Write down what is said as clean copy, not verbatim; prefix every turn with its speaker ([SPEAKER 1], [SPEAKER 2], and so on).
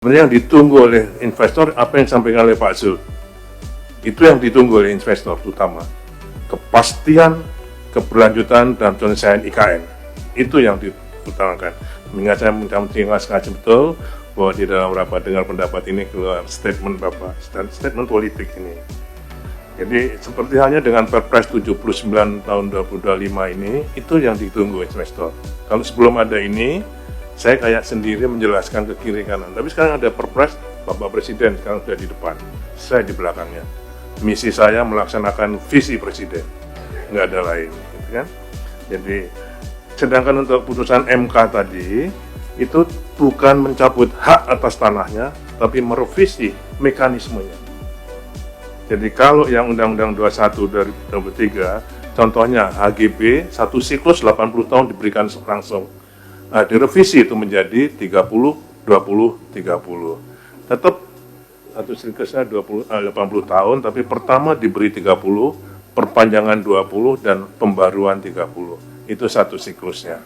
[SPEAKER 1] Sebenarnya yang ditunggu oleh investor, apa yang disampaikan oleh Pak Zul, itu yang ditunggu oleh investor terutama. Kepastian, keberlanjutan, dan penyelesaian IKN. Itu yang diutamakan. Mengingat saya sengaja betul bahwa di dalam rapat dengar pendapat ini keluar statement Bapak, statement politik ini. Jadi seperti halnya dengan Perpres 79 tahun 2025 ini, itu yang ditunggu investor. Kalau sebelum ada ini, saya kayak sendiri menjelaskan ke kiri kanan. Tapi sekarang ada Perpres, Bapak Presiden sekarang sudah di depan, saya di belakangnya. Misi saya melaksanakan visi Presiden, nggak ada lain, gitu kan? Jadi, sedangkan untuk putusan MK tadi, itu bukan mencabut hak atas tanahnya, tapi merevisi mekanismenya. Jadi kalau yang Undang-Undang 21 dari 2023, contohnya HGB, satu siklus 80 tahun diberikan langsung. Nah, direvisi itu menjadi 30, 20, 30. Tetap satu siklusnya 80 tahun, tapi pertama diberi 30, perpanjangan 20, dan pembaruan 30. Itu satu siklusnya.